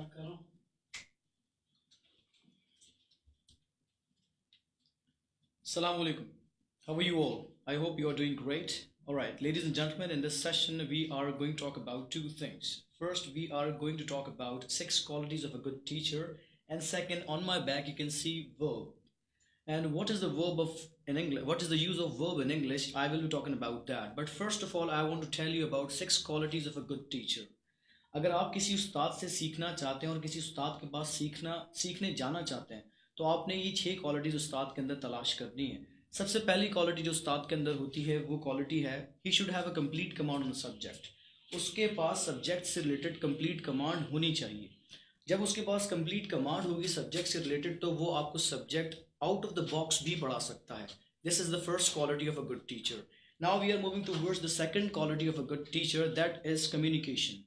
Start कर रहा हूँ. Assalamu alaikum. How are you all? I hope you are doing great. Alright, ladies and gentlemen, in this session we are going to talk about two things. First, we are going to talk about 6 qualities of a good teacher, and second, on my back you can see verb. And what is the verb of in English? What is the use of verb in English? I will be talking about that. But first of all, I want to tell you about 6 qualities of a good teacher. अगर आप किसी उस्ताद से सीखना चाहते हैं और किसी उस्ताद के पास सीखने जाना चाहते हैं तो आपने ये 6 क्वालिटीज़ उस्ताद के अंदर तलाश करनी है. सबसे पहली क्वालिटी जो उस्ताद के अंदर होती है वो क्वालिटी है he should have a complete command on the subject. उसके पास सब्जेक्ट से रिलेटेड कंप्लीट कमांड होनी चाहिए. जब उसके पास कंप्लीट कमांड होगी सब्जेक्ट से रिलेटेड तो वो आपको subject out of the box भी पढ़ा सकता है. This is the first quality of a good teacher. Now we are moving towards the second quality of a good teacher, that is communication.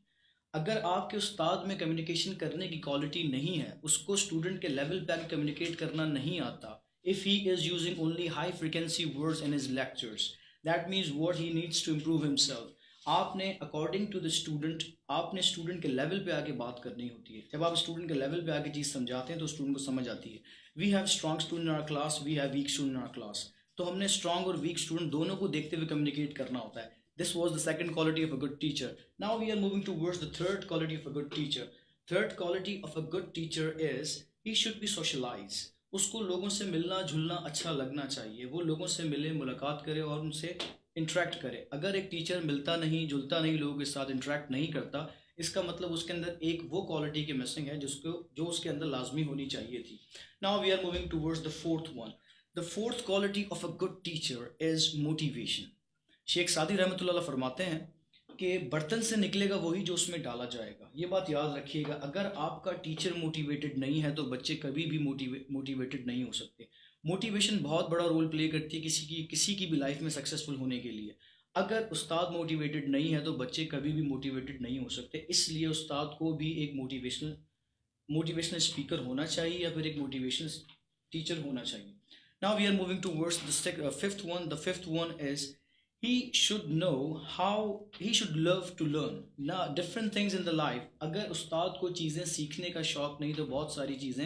अगर आपके उस्ताद में कम्युनिकेशन करने की क्वालिटी नहीं है, उसको स्टूडेंट के लेवल पे आके कम्युनिकेट करना नहीं आता, if he is using only high frequency words in his lectures, that means what he needs to improve himself. आपने अकॉर्डिंग टू द स्टूडेंट आपने स्टूडेंट के लेवल पे आके बात करनी होती है. जब आप स्टूडेंट के लेवल पे आके चीज़ समझाते हैं तो स्टूडेंट को समझ आती है. We have strong student in our class, we have weak student in our class. तो हमने स्ट्रॉन्ग और वीक स्टूडेंट दोनों को देखते हुए कम्युनिकेट करना होता है. This was the second quality of a good teacher. Now we are moving towards the third quality of a good teacher. Third quality of a good teacher is he should be socialized. उसको लोगों से मिलना जुलना अच्छा लगना चाहिए. वो लोगों से मिले, मुलाकात करे और उनसे इंटरेक्ट करे. अगर एक टीचर मिलता नहीं, जुलता नहीं, लोगों के साथ इंटरेक्ट नहीं करता, इसका मतलब उसके अंदर एक वो क्वालिटी की मिसिंग है जो उसके अंदर लाजमी होनी चाहिए थी. Now we are moving towards the fourth one. The fourth quality of a good teacher is motivation. Sheikh सादी रहमतुल्लाह फरमाते हैं कि बर्तन से निकलेगा वही जो उसमें डाला जाएगा. ये बात याद रखिएगा. अगर आपका टीचर मोटिवेटेड नहीं है तो बच्चे कभी भी मोटिवेटेड नहीं हो सकते. मोटिवेशन बहुत बड़ा रोल प्ले करती है किसी की भी लाइफ में सक्सेसफुल होने के लिए. अगर उस्ताद मोटिवेटेड नहीं है तो बच्चे कभी भी मोटिवेटेड नहीं हो सकते. इसलिए उस्ताद को भी एक मोटिवेशनल स्पीकर होना चाहिए या फिर एक मोटिवेशनल टीचर होना चाहिए. Now we are moving towards the fifth one. The fifth one is he should love to learn now different things in the life. अगर उस्ताद को चीज़ें सीखने का शौक़ नहीं तो बहुत सारी चीज़ें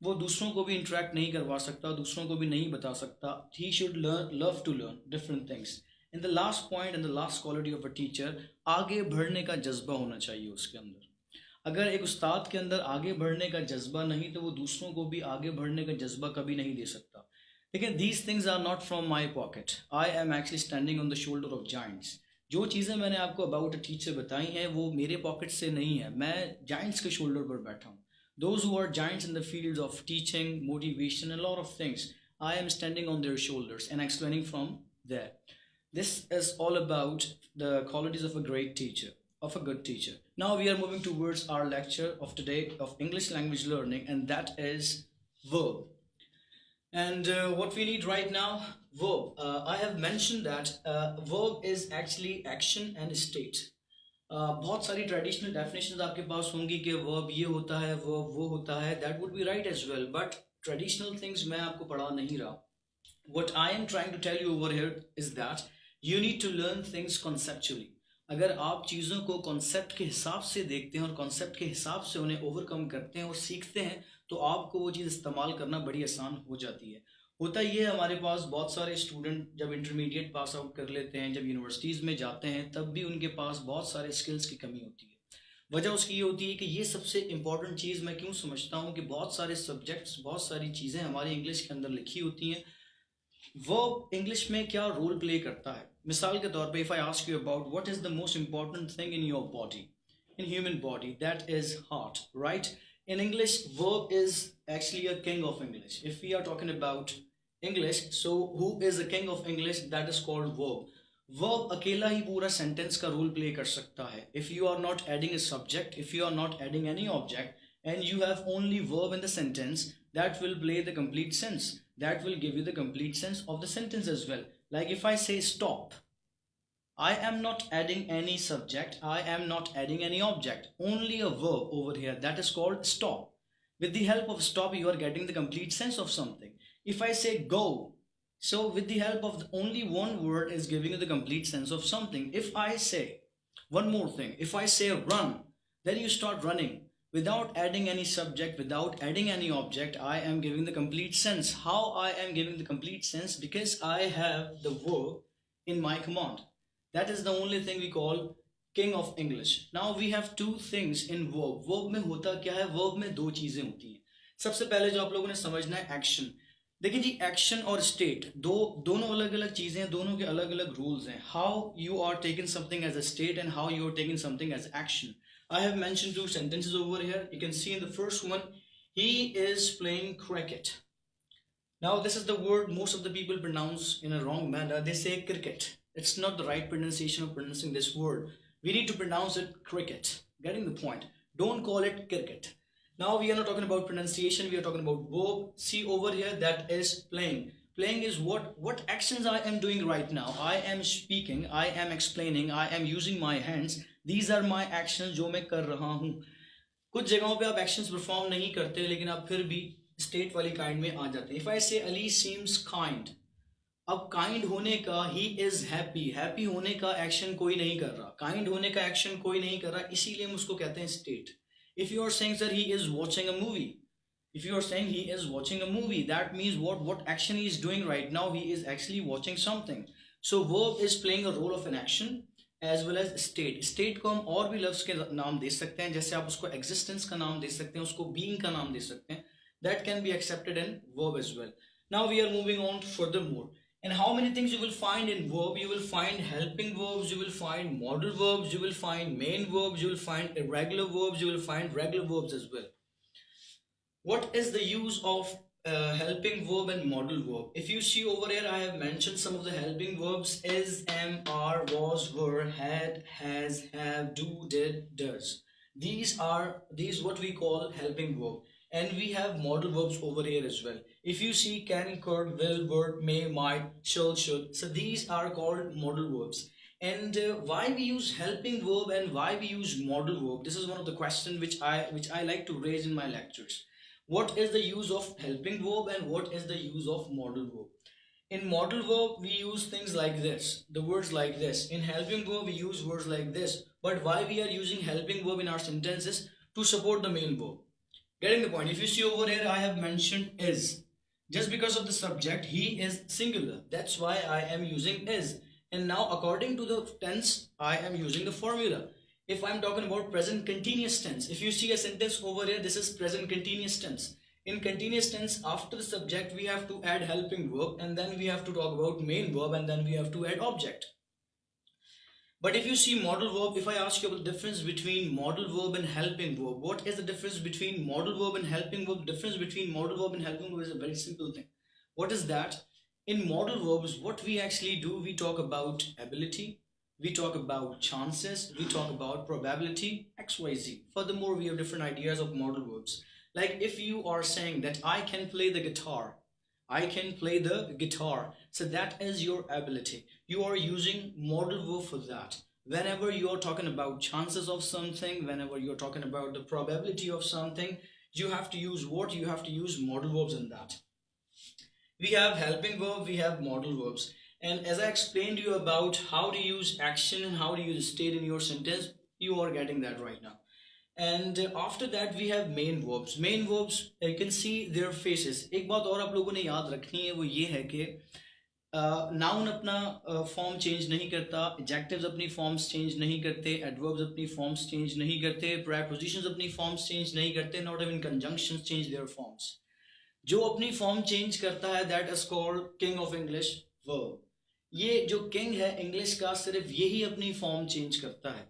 वो दूसरों को भी इंटरेक्ट नहीं करवा सकता, दूसरों को भी नहीं बता सकता. he should love to learn different things. in the last point and the last quality of a teacher, आगे बढ़ने का जज्बा होना चाहिए उसके अंदर. अगर एक उस्ताद के अंदर आगे बढ़ने का जज्बा नहीं तो वो दूसरों को भी आगे बढ़ने का जज्बा कभी नहीं दे सकता. लेकिन these things are not from my pocket. I am actually standing on the shoulder of giants. जो चीज़ें मैंने आपको about a teacher बताई हैं वो मेरे पॉकेट से नहीं है, मैं giants के शोल्डर पर बैठा हूँ. Those who are giants in the fields of teaching, motivation, and a lot of things, I am standing on their shoulders and explaining from there. This is all about the qualities of a great teacher, of a good teacher. Now we are moving towards our lecture of today of English language learning, and that is verb. And what we need right now, verb. I have mentioned that verb is actually action and state. बहुत सारी traditional definitions आपके पास होंगी कि verb ये होता है, verb वो होता है. That would be right as well, but traditional things मैं आपको पढ़ा नहीं रहा. What I am trying to tell you over here is that you need to learn things conceptually. अगर आप चीज़ों को कॉन्सेप्ट के हिसाब से देखते हैं और कॉन्सेप्ट के हिसाब से उन्हें ओवरकम करते हैं और सीखते हैं तो आपको वो चीज़ इस्तेमाल करना बड़ी आसान हो जाती है. होता ये है हमारे पास बहुत सारे स्टूडेंट जब इंटरमीडिएट पास आउट कर लेते हैं, जब यूनिवर्सिटीज़ में जाते हैं, तब भी उनके पास बहुत सारे स्किल्स की कमी होती है. वजह उसकी ये होती है कि ये सबसे इम्पॉर्टेंट चीज़ मैं क्यों समझता हूँ कि बहुत सारे सब्जेक्ट्स, बहुत सारी चीज़ें हमारी इंग्लिश के अंदर लिखी होती हैं. वर्ब इंग्लिश में क्या रोल प्ले करता है. मिसाल के तौर पे if I ask you about what is the most important thing in your body, in human body, that is heart, right. In English, verb is actually a king of English. If we are talking about English, so who is the king of English? That is called verb. Verb अकेला ही पूरा sentence का role play कर सकता है. If you are not adding a subject, if you are not adding any object, and you have only verb in the sentence, that will play the complete sense. That will give you the complete sense of the sentence as well. Like if I say stop, I am not adding any subject, I am not adding any object, only a verb over here, that is called stop. With the help of stop you are getting the complete sense of something. If I say go, so with the help of only one word is giving you the complete sense of something. If I say one more thing, if I say run, then you start running. Without adding any subject, without adding any object, I am giving the complete sense. How I am giving the complete sense? Because I have the verb in my command. That is the only thing we call king of English. Now we have two things in verb. Verb में होता क्या है? Verb में दो चीजें होती हैं. सबसे पहले जो आप लोगों ने समझना है एक्शन. देखिए जी, एक्शन और स्टेट दोनों अलग अलग चीजें हैं, दोनों के अलग अलग रूल्स हैं. How you are taking something as a state and how you are taking something as action. I have mentioned two sentences over here. You can see in the first one, he is playing cricket. Now this is the word most of the people pronounce in a wrong manner. They say cricket. It's not the right pronunciation of pronouncing this word. We need to pronounce it cricket. Getting the point? Don't call it cricket. Now we are not talking about pronunciation. We are talking about verb. See over here, that is playing. Playing is what actions I am doing right now. I am speaking, I am explaining, I am using my hands. These are my actions जो मैं कर रहा हूँ. कुछ जगहों पे आप actions perform नहीं करते, लेकिन आप फिर भी state वाली kind में आ जाते हैं. If I say Ali seems kind, अब kind होने का he is happy, happy होने का action कोई नहीं कर रहा, kind होने का action कोई नहीं कर रहा, इसीलिए हम उसको कहते हैं state. If you are saying that he is watching a movie, if you are saying he is watching a movie, that means what action he is doing right now? He is actually watching something. So verb is playing a role of an action as well as state. State को हम और भी लफ्ज के नाम दे सकते हैं, जैसे आप उसको existence का नाम दे सकते हैं, उसको being का नाम दे सकते हैं. That can be accepted in verb as well. Now we are moving on furthermore. And how many things you will find in verb? You will find helping verbs, you will find modal verbs, you will find main verbs, you will find irregular verbs, you will find regular verbs as well. What is the use of helping verb and modal verb? If you see over here, I have mentioned some of the helping verbs: is, am, are, was, were, had, has, have, do, did, does. These what we call helping verb. And we have modal verbs over here as well. If you see can, could, will, would, may, might, shall, should. So these are called modal verbs. And why we use helping verb and why we use modal verb? This is one of the questions which I like to raise in my lectures. What is the use of helping verb and what is the use of modal verb? In modal verb, we use things like this, the words like this. In helping verb, we use words like this. But why we are using helping verb in our sentences? To support the main verb. Getting the point? If you see over here, I have mentioned is. Just because of the subject, he is singular. That's why I am using is. And now according to the tense, I am using the formula. If I'm talking about present continuous tense, if you see a sentence over here, this is present continuous tense. In continuous tense, after the subject, we have to add helping verb, and then we have to talk about main verb, and then we have to add object. But if you see modal verb, if I ask you about the difference between modal verb and helping verb, what is the difference between modal verb and helping verb? The difference between modal verb and helping verb is a very simple thing. What is that? In modal verbs, what we actually do, we talk about ability, we talk about chances, we talk about probability, XYZ. Furthermore, we have different ideas of modal verbs. Like if you are saying that I can play the guitar, I can play the guitar. So that is your ability. You are using modal verb for that. Whenever you are talking about chances of something, whenever you're talking about the probability of something, you have to use what? You have to use modal verbs in that. We have helping verb, we have modal verbs. And as I explained to you about how to use action and how to use state in your sentence, you are getting that right now. And after that we have main verbs. Main verbs, you can see their faces. एक बात और आप लोगों ने याद रखनी है, वो ये है कि नाउन अपना फॉर्म चेंज नहीं करता, एडजेक्टिव्स अपनी फॉर्म्स चेंज नहीं करते, एडवर्ब्स अपनी फॉर्म्स चेंज नहीं करते, प्रीपोजिशंस अपनी फॉर्म्स चेंज नहीं करते, not even conjunctions change their forms. जो अपनी फॉर्म चेंज करता है, that is called king of English, verb. ये जो किंग है इंग्लिश का, सिर्फ यही अपनी फॉर्म चेंज करता है.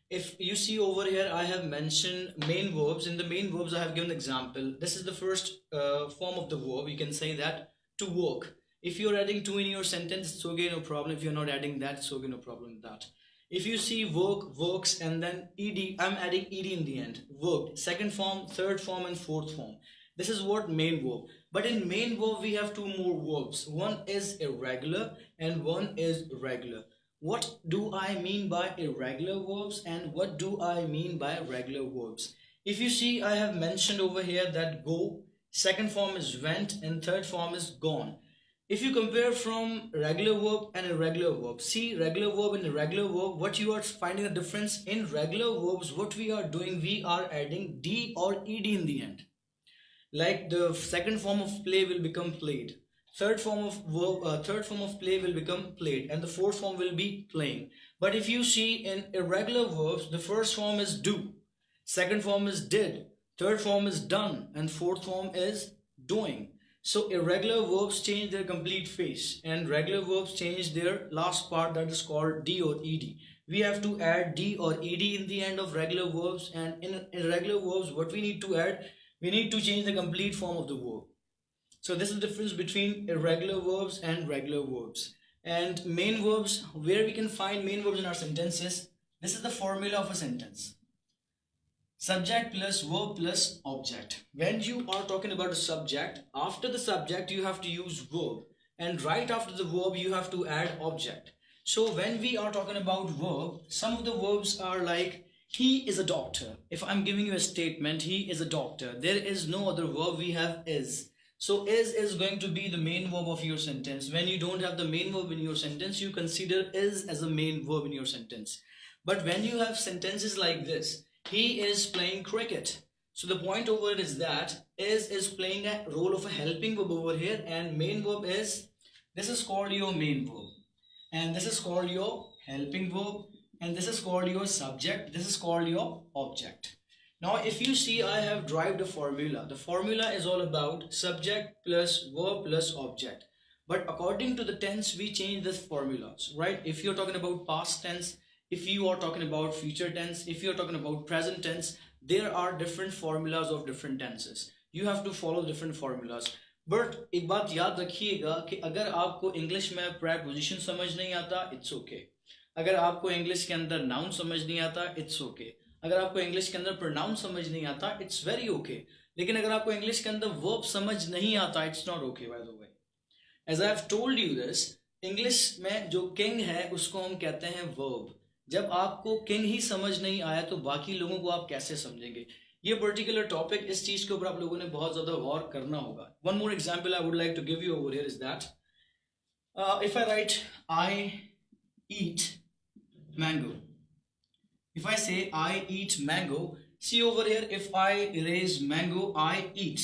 If you see over here, I have mentioned main verbs. In the main verbs, I have given example. This is the first form of the verb. You can say that to work. If you're adding to in your sentence, it's okay, no problem. If you're not adding that, it's okay, no problem with that. If you see work, works, and then ed, I'm adding ed in the end. Worked, second form, third form, and fourth form. This is what main verb. But in main verb, we have two more verbs. One is irregular and one is regular. What do I mean by irregular verbs and what do I mean by regular verbs? If you see, I have mentioned over here that go, second form is went, and third form is gone. If you compare from regular verb and irregular verb, see regular verb and irregular verb, what you are finding a difference in regular verbs, what we are doing, we are adding d or ed in the end. Like the second form of play will become played, third form of play will become played, and the fourth form will be playing. But if you see in irregular verbs, the first form is do, second form is did, third form is done, and fourth form is doing. So irregular verbs change their complete face and regular verbs change their last part, that is called d or ed. We have to add d or ed in the end of regular verbs, and in irregular verbs what we need to add, we need to change the complete form of the verb. So this is the difference between irregular verbs and regular verbs. And main verbs, where we can find main verbs in our sentences, this is the formula of a sentence. Subject plus verb plus object. When you are talking about a subject, after the subject you have to use verb, and right after the verb you have to add object. So when we are talking about verb, some of the verbs are like he is a doctor. If I'm giving you a statement, he is a doctor, there is no other verb, we have is. So is going to be the main verb of your sentence. When you don't have the main verb in your sentence, you consider is as a main verb in your sentence. But when you have sentences like this, he is playing cricket, so the point over it is that is playing a role of a helping verb over here, and main verb is, this is called your main verb, and this is called your helping verb, and this is called your subject, this is called your object. Now if you see, I have derived a formula. The formula is all about subject plus verb plus object, but according to the tense we change this formulas, right? If you're talking about past tense, if you are talking about future tense, if you are talking about present tense, there are different formulas of different tenses. You have to follow different formulas. But एक बात याद रखिएगा कि अगर आपको English में preposition समझ नहीं आता, it's okay. अगर आपको इंग्लिश के अंदर noun समझ नहीं आता, it's okay. अगर आपको इंग्लिश के अंदर pronoun समझ नहीं आता, it's very okay. लेकिन अगर आपको इंग्लिश के अंदर verb समझ नहीं आता, it's not okay by the way. As I have told you this, English में जो king है उसको हम कहते हैं verb. जब आपको किंग ही समझ नहीं आया तो बाकी लोगों को आप कैसे समझेंगे? ये पर्टिकुलर टॉपिक, इस चीज के ऊपर आप लोगों ने बहुत ज्यादा गौर करना होगा. One more example I would like to give you over here is that if I write I eat mango, if I say I eat mango, see over here if I erase mango I eat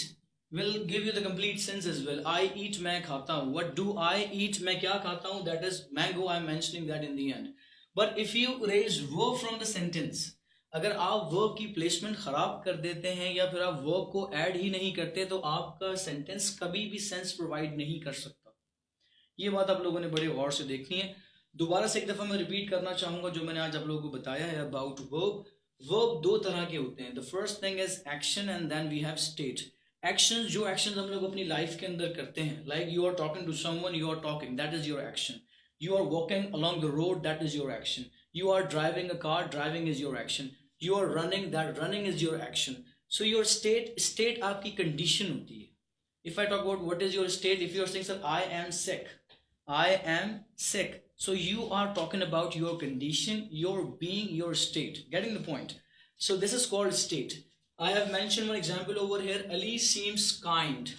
will give you the complete sense as well. I eat, मैं खाता हूँ. What do I eat? मैं क्या खाता हूँ? That is mango. I'm mentioning that in the end. But if you erase verb from the sentence, अगर आप verb की placement खराब कर देते हैं या फिर आप verb को add ही नहीं करते, तो आपका sentence कभी भी sense provide नहीं कर सकता. ये बात आप लोगों ने बड़े गौर से देखनी है. दोबारा से एक दफा मैं रिपीट करना चाहूंगा जो मैंने आज आप लोगों को बताया है about verb. Verb दो तरह के होते हैं. The first thing is action and then we have state. Actions, जो actions हम लोग अपनी life के अंदर करते हैं, like you are talking to someone, you are talking, that is your action. You are walking along the road, that is your action. You are driving a car, driving is your action. You are running, that running is your action. So your state आपकी condition होती है. If I talk about what is your state, if you are saying sir I am sick, I am sick, so you are talking about your condition, your being, your state. Getting the point? So this is called state. I have mentioned one example over here. Ali seems kind.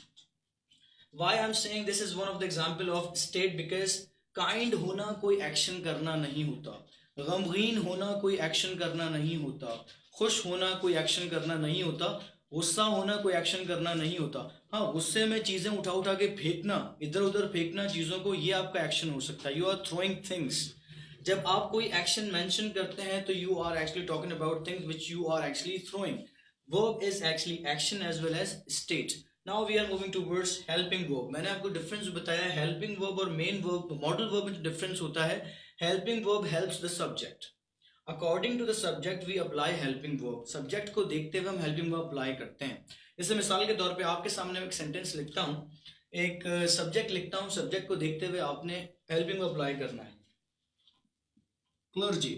Why I'm saying this is one of the example of state, because kind होना कोई action करना नहीं होता, गमगीन होना कोई action करना नहीं होता, खुश होना कोई एक्शन करना नहीं होता, गुस्सा होना कोई एक्शन करना नहीं होता. हाँ, गुस्से में चीजें उठा उठा के फेंकना, इधर उधर फेंकना चीजों को, ये आपका एक्शन हो सकता है. You are throwing things. जब आप कोई एक्शन मेंशन करते हैं तो you are actually talking about things which you are actually throwing. Verb is actually action as well as state. Now we are moving towards helping verb. मैंने आपको difference बताया helping verb और main verb, modal verb में जो difference होता है, helping verb helps the subject. According to the subject we apply helping verb. Subject को देखते हुए हम हेल्पिंग वर्ब अप्लाई करते हैं. जैसे मिसाल के तौर पे आपके सामने एक सेंटेंस लिखता हूँ, एक सब्जेक्ट लिखता हूँ, सब्जेक्ट को देखते हुए आपने हेल्पिंग वर्ब अप्लाई करना है. Clergy.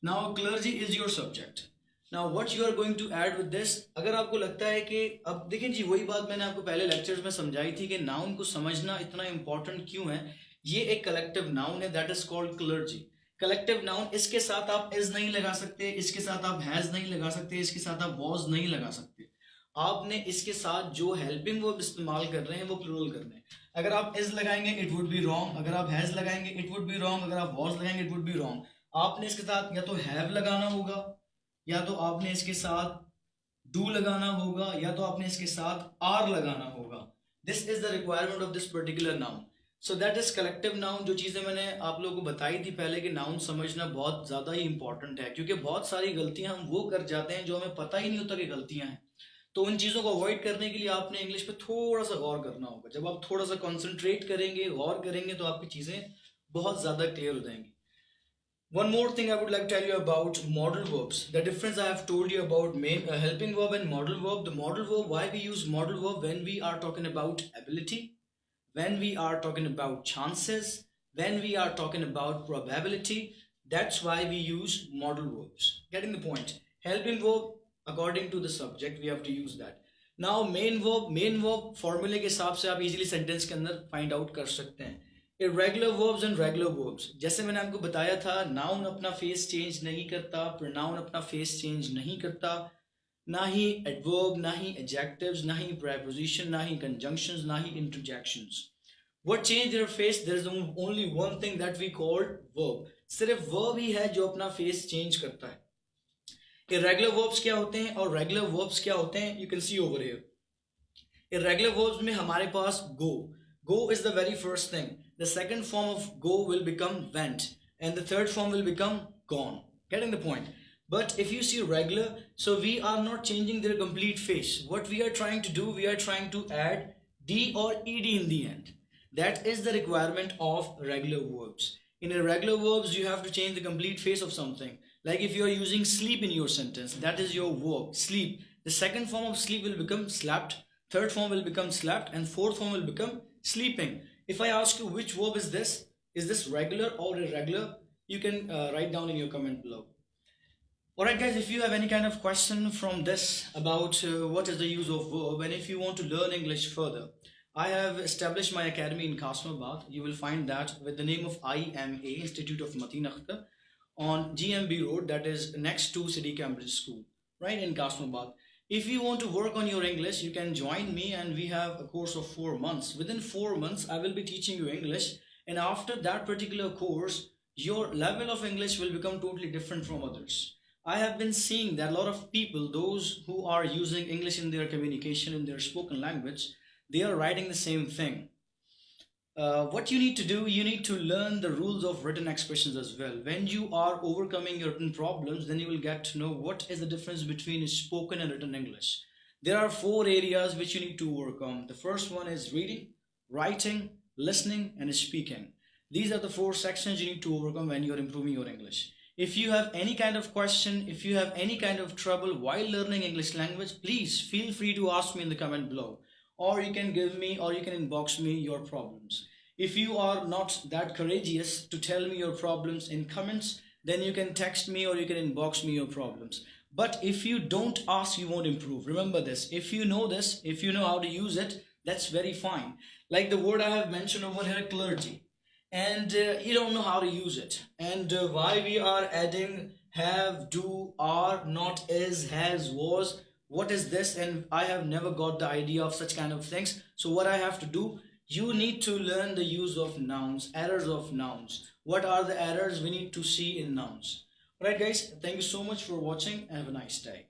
Now clergy is your subject. Now what you are going to add with this, अगर आपको लगता है कि अब देखें जी, वही बात मैंने आपको पहले लेक्चर्स में समझाई थी कि नाउन को समझना इतना इंपॉर्टेंट क्यों है. ये एक कलेक्टिव नाउन है, that is called clergy. Collective noun, इसके साथ आप इज नहीं लगा सकते, इसके साथ आप हैज नहीं लगा सकते, इसके साथ आप वॉज नहीं लगा सकते. आपने इसके साथ जो हेल्पिंग वर्ब इस्तेमाल कर रहे हैं वो प्लूरल करने हैं। अगर आप इज लगाएंगे इट वुड बी रॉन्ग, अगर आप हैज लगाएंगे इट वुड बी रॉन्ग, अगर आप वॉज लगाएंगे इट वुड बी रॉन्ग। आपने इसके साथ या तो हैव लगाना होगा, या तो आपने इसके साथ डू लगाना होगा, या तो आपने इसके साथ आर लगाना होगा। This is the requirement of this particular noun. So that is collective noun. जो चीजें मैंने आप लोगों को बताई थी पहले कि नाउन समझना बहुत ज्यादा ही इंपॉर्टेंट है, क्योंकि बहुत सारी गलतियां हम वो कर जाते हैं जो हमें पता ही नहीं होता कि गलतियां हैं। तो उन चीज़ों को अवॉइड करने के लिए आपने इंग्लिश पे थोड़ा सा गौर करना होगा। जब आप थोड़ा सा कॉन्सेंट्रेट करेंगे, गौर करेंगे, तो आपकी चीज़ें बहुत ज़्यादा क्लियर हो जाएंगी। One more thing I would like to tell you about modal verbs. The difference I have told you about main helping verb and modal verb. The modal verb, why we use modal verb when we are talking about ability, when we are talking about chances, when we are talking about probability. That's why we use modal verbs. Getting the point? Helping verb, according to the subject, we have to use that. Now main verb formula के हिसाब से आप easily sentence के अंदर find out कर सकते हैं। Irregular verbs and regular verbs, जैसे मैंने आपको बताया था, नाउन अपना फेस चेंज नहीं करता, प्रोनाउन अपना फेस चेंज नहीं करता, ना ही एडवर्ब, ना ही एडजेक्टिव्स, ना ही प्रीपोजिशन, ना ही कंजंक्शंस, ना ही interjections. What change their face? There is only one thing that we called verb. सिर्फ वर्ब ही है जो अपना फेस चेंज करता है। इरेगुलर वर्ब्स क्या होते हैं और रेगुलर वर्ब्स क्या होते हैं? You can see over here. Irregular verbs में हमारे पास go. Go is the very first thing. The second form of go will become went, and the third form will become gone. Getting the point? But if you see regular, so we are not changing their complete face. What we are trying to do, we are trying to add d or ed in the end. That is the requirement of regular verbs. In irregular verbs, you have to change the complete face of something. Like if you are using sleep in your sentence, that is your verb, sleep. The second form of sleep will become slept, third form will become slept, and fourth form will become sleeping. If I ask you which verb is this regular or irregular? You can write down in your comment below. Alright guys, if you have any kind of question from this about what is the use of verb, and if you want to learn English further, I have established my academy in Kasmabad. You will find that with the name of IMA, Institute of Mateen Akhtar, on GMB Road, that is next to City Cambridge School, right in Kasmabad. If you want to work on your English, you can join me, and we have a course of 4 months. Within 4 months, I will be teaching you English, and after that particular course, your level of English will become totally different from others. I have been seeing that a lot of people, those who are using English in their communication, in their spoken language, they are writing the same thing. What you need to do, you need to learn the rules of written expressions as well. When you are overcoming your written problems, then you will get to know what is the difference between spoken and written English. There are 4 areas which you need to overcome. The first one is reading, writing, listening, and speaking. These are the 4 sections you need to overcome when you are improving your English. If you have any kind of question, if you have any kind of trouble while learning English language, please feel free to ask me in the comment below, or you can give me, or you can inbox me your problems. If you are not that courageous to tell me your problems in comments, then you can text me or you can inbox me your problems. But if you don't ask, you won't improve. Remember this. If you know this, if you know how to use it, that's very fine. Like the word I have mentioned over here, clergy, and you don't know how to use it. And why we are adding have, do, are, not, is, has, was, what is this? And I have never got the idea of such kind of things. So what I have to do, you need to learn the use of nouns, errors of nouns. What are the errors we need to see in nouns? Alright guys, thank you so much for watching and have a nice day.